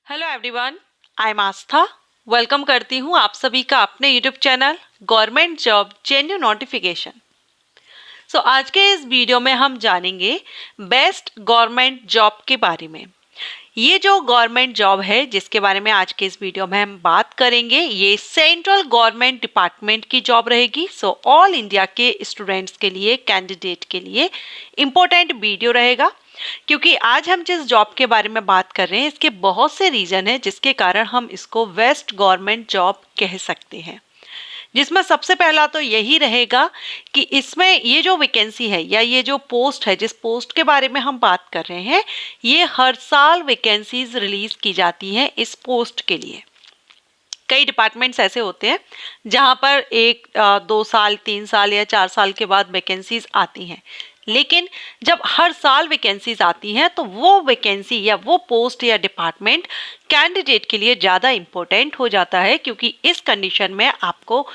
Hello everyone, I am Aastha. Welcome करती हूँ आप सभी का अपने YouTube channel government job जेन्यू notification. आज के इस वीडियो में हम जानेंगे बेस्ट गवर्नमेंट जॉब के बारे में। ये जो गवर्नमेंट जॉब है जिसके बारे में आज के इस वीडियो में हम बात करेंगे, ये सेंट्रल गवर्नमेंट डिपार्टमेंट की जॉब रहेगी। ऑल इंडिया के स्टूडेंट्स के लिए, कैंडिडेट के लिए इम्पोर्टेंट वीडियो रहेगा, क्योंकि आज हम जिस जॉब के बारे में बात कर रहे हैं इसके बहुत से रीजन है जिसके कारण हम इसको बेस्ट गवर्नमेंट जॉब कह सकते हैं। जिसमें सबसे पहला तो यही रहेगा कि इसमें ये जो वैकेंसी है या ये जो पोस्ट है, जिस पोस्ट के बारे में हम बात कर रहे हैं, ये हर साल वैकेंसीज रिलीज की जाती हैं इस पोस्ट के लिए। कई डिपार्टमेंट्स ऐसे होते हैं जहां पर 1-2 साल 3 साल या 4 साल के बाद वैकेंसीज आती हैं, लेकिन जब हर साल वैकेंसीज आती हैं तो वो वैकेंसी या वो पोस्ट या डिपार्टमेंट कैंडिडेट के लिए ज़्यादा इम्पोर्टेंट हो जाता है, क्योंकि इस कंडीशन में आपको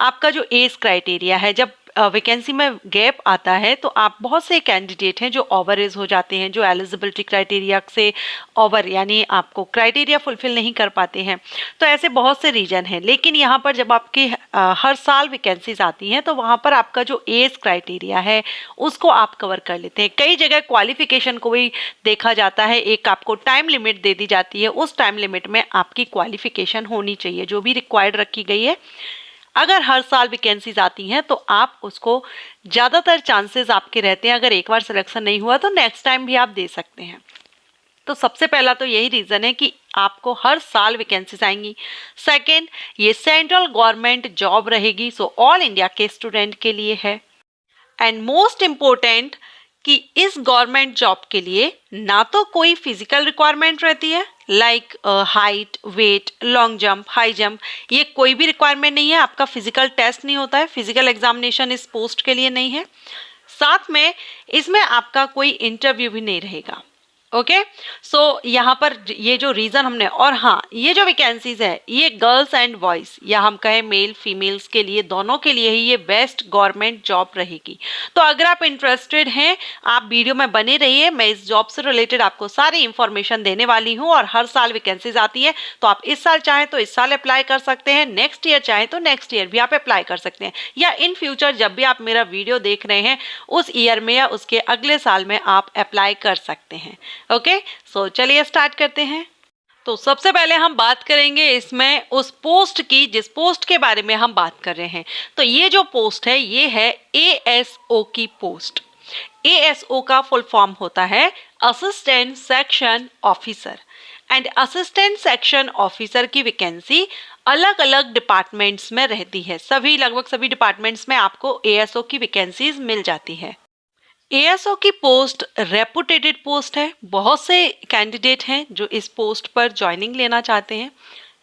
आपका जो एज क्राइटेरिया है, जब वैकेंसी में गैप आता है तो आप बहुत से कैंडिडेट हैं जो ओवर एज हो जाते हैं, जो एलिजिबिलिटी क्राइटेरिया से ओवर यानी आपको क्राइटेरिया फुलफिल नहीं कर पाते हैं। तो ऐसे बहुत से रीजन हैं, लेकिन यहाँ पर जब आपकी हर साल वैकेंसीज आती हैं तो वहाँ पर आपका जो एज क्राइटेरिया है उसको आप कवर कर लेते हैं। कई जगह क्वालिफिकेशन को भी देखा जाता है, एक आपको टाइम लिमिट दे दी जाती है, उस टाइम लिमिट में आपकी क्वालिफिकेशन होनी चाहिए जो भी रिक्वायर्ड रखी गई है। अगर हर साल वैकेंसीज आती हैं तो आप उसको, ज़्यादातर चांसेस आपके रहते हैं, अगर एक बार सिलेक्शन नहीं हुआ तो नेक्स्ट टाइम भी आप दे सकते हैं। तो सबसे पहला तो यही रीज़न है कि आपको हर साल वैकेंसीज आएंगी। सेकंड, ये सेंट्रल गवर्नमेंट जॉब रहेगी, ऑल इंडिया के स्टूडेंट के लिए है। एंड मोस्ट इम्पोर्टेंट कि इस गवर्नमेंट जॉब के लिए ना तो कोई फिजिकल रिक्वायरमेंट रहती है, like height, weight, long jump, high jump, ये कोई भी रिक्वायरमेंट नहीं है। आपका फिजिकल टेस्ट नहीं होता है, फिजिकल एग्जामिनेशन इस पोस्ट के लिए नहीं है। साथ में इसमें आपका कोई इंटरव्यू भी नहीं रहेगा। ओके, यहाँ पर ये जो रीज़न हमने, और हाँ, ये जो वैकेंसीज है ये गर्ल्स एंड बॉयज़ या हम कहें मेल फीमेल्स के लिए, दोनों के लिए ही ये बेस्ट गवर्नमेंट जॉब रहेगी। तो अगर आप इंटरेस्टेड हैं, आप वीडियो में बने रहिए। मैं इस जॉब से रिलेटेड आपको सारी इंफॉर्मेशन देने वाली हूँ, और हर साल वैकेंसीज आती हैं तो आप इस साल चाहें तो इस साल अप्लाई कर सकते हैं, नेक्स्ट ईयर चाहें तो नेक्स्ट ईयर भी आप अप्लाई कर सकते हैं, या इन फ्यूचर जब भी आप मेरा वीडियो देख रहे हैं उस ईयर में या उसके अगले साल में आप अप्लाई कर सकते हैं। ओके, चलिए स्टार्ट करते हैं। तो सबसे पहले हम बात करेंगे इसमें उस पोस्ट की जिस पोस्ट के बारे में हम बात कर रहे हैं। तो ये जो पोस्ट है ये है एएसओ की पोस्ट। एएसओ का फुल फॉर्म होता है assistant section officer. And assistant section officer की वैकेंसी अलग अलग डिपार्टमेंट्स में रहती है। लगभग सभी डिपार्टमेंट्स में आपको एएसओ की वैकेंसीज मिल जाती है। एएसओ की पोस्ट रेपुटेटेड पोस्ट है, बहुत से कैंडिडेट हैं जो इस पोस्ट पर ज्वाइनिंग लेना चाहते हैं।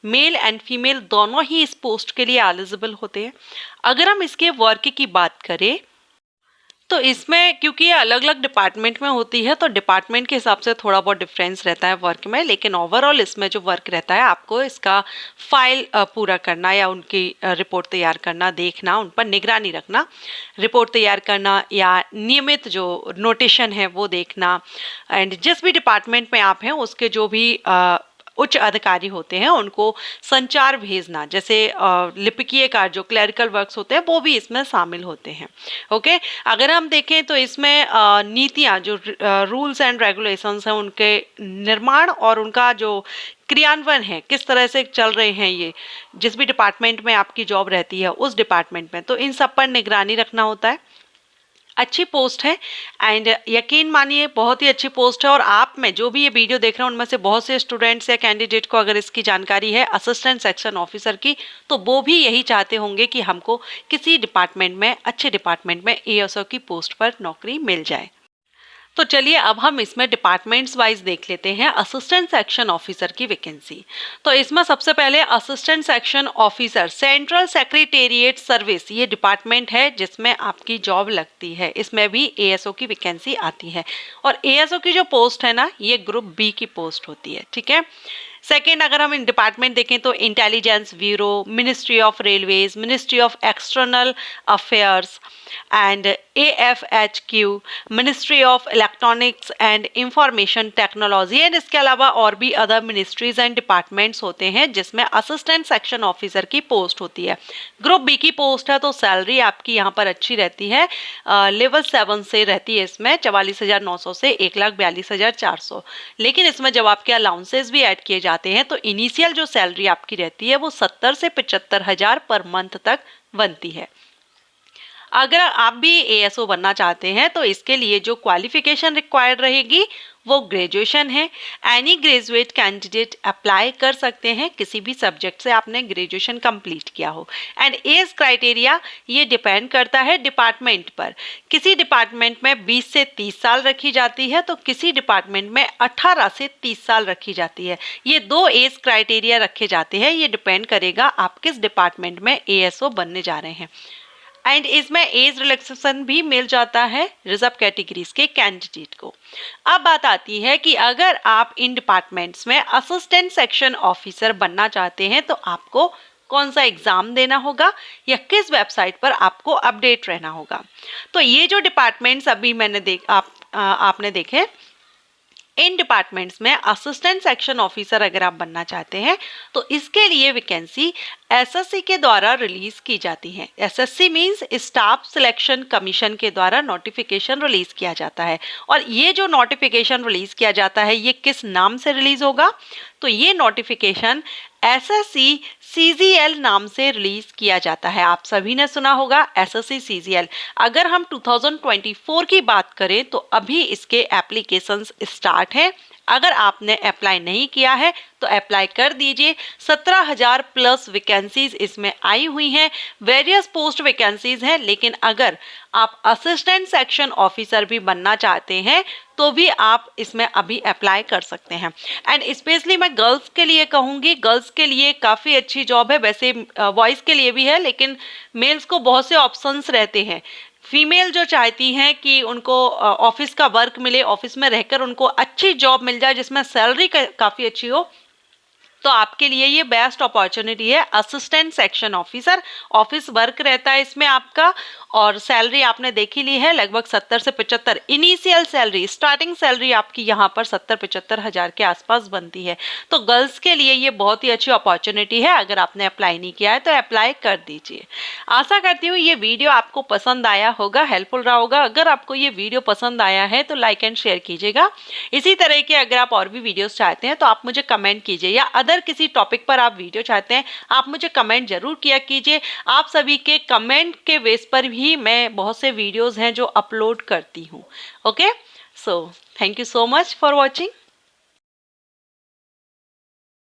मेल एंड फीमेल दोनों ही इस पोस्ट के लिए एलिजिबल होते हैं। अगर हम इसके वर्क की बात करें तो इसमें, क्योंकि ये अलग अलग डिपार्टमेंट में होती है तो डिपार्टमेंट के हिसाब से थोड़ा बहुत डिफरेंस रहता है वर्क में, लेकिन ओवरऑल इसमें जो वर्क रहता है आपको इसका फाइल पूरा करना या उनकी रिपोर्ट तैयार करना, देखना, उन पर निगरानी रखना, रिपोर्ट तैयार करना या नियमित जो नोटेशन है वो देखना। एंड जिस भी डिपार्टमेंट में आप हैं उसके जो भी उच्च अधिकारी होते हैं उनको संचार भेजना, जैसे लिपिकीय कार्य, जो क्लरिकल वर्क्स होते हैं वो भी इसमें शामिल होते हैं। ओके, अगर हम देखें तो इसमें नीतियाँ, जो रूल्स एंड रेगुलेशंस हैं, उनके निर्माण और उनका जो क्रियान्वयन है, किस तरह से चल रहे हैं, ये जिस भी डिपार्टमेंट में आपकी जॉब रहती है उस डिपार्टमेंट में, तो इन सब पर निगरानी रखना होता है। अच्छी पोस्ट है एंड यकीन मानिए बहुत ही अच्छी पोस्ट है। और आप में जो भी ये वीडियो देख रहे हैं उनमें से बहुत से स्टूडेंट्स या कैंडिडेट को अगर इसकी जानकारी है असिस्टेंट सेक्शन ऑफिसर की, तो वो भी यही चाहते होंगे कि हमको किसी डिपार्टमेंट में, अच्छे डिपार्टमेंट में एएसओ की पोस्ट पर नौकरी मिल जाए। तो चलिए अब हम इसमें डिपार्टमेंट्स वाइज देख लेते हैं असिस्टेंट सेक्शन ऑफिसर की वैकेंसी। तो इसमें सबसे पहले assistant section officer central secretariat service, ये डिपार्टमेंट है जिसमें आपकी जॉब लगती है। इसमें भी एएसओ की वैकेंसी आती है, और एएसओ की जो पोस्ट है ना, ये ग्रुप बी की पोस्ट होती है। ठीक है, सेकेंड, अगर हम इन डिपार्टमेंट देखें तो intelligence bureau, ministry of railways, ministry of external affairs and AFHQ, ministry of electronics and information technology and इसके अलावा और भी अदर मिनिस्ट्रीज एंड डिपार्टमेंट्स होते हैं जिसमें असिस्टेंट सेक्शन ऑफिसर की पोस्ट होती है। ग्रुप बी की पोस्ट है तो सैलरी आपकी यहाँ पर अच्छी रहती है, लेवल 7 से रहती है इसमें 44,900 से 1,42,400। लेकिन इसमें जब आपके अलाउंसेस भी ऐड किए जाते हैं तो इनिशियल जो सैलरी आपकी रहती है वो 70 से 75,000 पर मंथ तक बनती है। अगर आप भी ASO बनना चाहते हैं तो इसके लिए जो क्वालिफिकेशन रिक्वायर्ड रहेगी वो ग्रेजुएशन है। एनी ग्रेजुएट कैंडिडेट अप्लाई कर सकते हैं, किसी भी सब्जेक्ट से आपने ग्रेजुएशन कंप्लीट किया हो। एंड एज क्राइटेरिया ये डिपेंड करता है डिपार्टमेंट पर। किसी डिपार्टमेंट में 20 से 30 साल रखी जाती है तो किसी डिपार्टमेंट में 18 से 30 साल रखी जाती है। ये 2 एज क्राइटेरिया रखे जाते हैं, ये डिपेंड करेगा आप किस डिपार्टमेंट में ASO बनने जा रहे हैं। एंड इसमें एज रिलैक्सेशन भी मिल जाता है रिजर्व कैटेगरीज के कैंडिडेट को। अब बात आती है कि अगर आप इन डिपार्टमेंट्स में असिस्टेंट सेक्शन ऑफिसर बनना चाहते हैं तो आपको कौन सा एग्जाम देना होगा या किस वेबसाइट पर आपको अपडेट रहना होगा। तो ये जो डिपार्टमेंट्स अभी मैंने आपने देखे, इन डिपार्टमेंट्स में असिस्टेंट सेक्शन ऑफिसर अगर आप बनना चाहते हैं तो इसके लिए वैकेंसी SSC के द्वारा रिलीज की जाती है। SSC means staff selection commission के द्वारा नोटिफिकेशन रिलीज किया जाता है। और ये जो नोटिफिकेशन रिलीज किया जाता है ये किस नाम से रिलीज होगा, तो ये नोटिफिकेशन SSC CGL नाम से रिलीज किया जाता है। आप सभी ने सुना होगा SSC CGL। अगर हम 2024 की बात करें तो अभी इसके एप्लीकेशंस स्टार्ट हैं। अगर आपने अप्लाई नहीं किया है तो अप्लाई कर दीजिए। 17,000 प्लस वैकेंसीज इसमें आई हुई हैं, वेरियस पोस्ट वैकेंसीज हैं। लेकिन अगर आप असिस्टेंट सेक्शन ऑफिसर भी बनना चाहते हैं तो भी आप इसमें अभी अप्लाई कर सकते हैं। एंड स्पेशली मैं गर्ल्स के लिए कहूँगी, गर्ल्स के लिए काफ़ी अच्छी जॉब है। वैसे बॉयज़ के लिए भी है लेकिन मेल्स को बहुत से ऑप्शंस रहते हैं। फीमेल जो चाहती हैं कि उनको ऑफिस का वर्क मिले, ऑफिस में रहकर उनको अच्छी जॉब मिल जाए जिसमें सैलरी काफ़ी अच्छी हो, तो आपके लिए ये बेस्ट अपॉर्चुनिटी है। Assistant section officer, office work रहता है इसमें आपका, और सैलरी आपने देख ही ली है लगभग 70 से 75। इनिशियल सैलरी, स्टार्टिंग सैलरी आपकी यहाँ पर 70-75 हज़ार के आसपास बनती है। तो गर्ल्स के लिए ये बहुत ही अच्छी अपॉर्चुनिटी है। अगर आपने अप्लाई नहीं किया है तो अप्लाई कर दीजिए। आशा करती हूँ ये वीडियो आपको पसंद आया होगा, हेल्पफुल रहा होगा। अगर आपको ये वीडियो पसंद आया है तो लाइक एंड शेयर कीजिएगा। इसी तरह के अगर आप और भी वीडियोस चाहते हैं तो आप मुझे कमेंट कीजिए, या अदर किसी टॉपिक पर आप वीडियो चाहते हैं आप मुझे कमेंट जरूर किया कीजिए। आप सभी के कमेंट के बेस पर भी मैं बहुत से वीडियोस हैं जो अपलोड करती हूँ। Okay, so thank you so much for watching.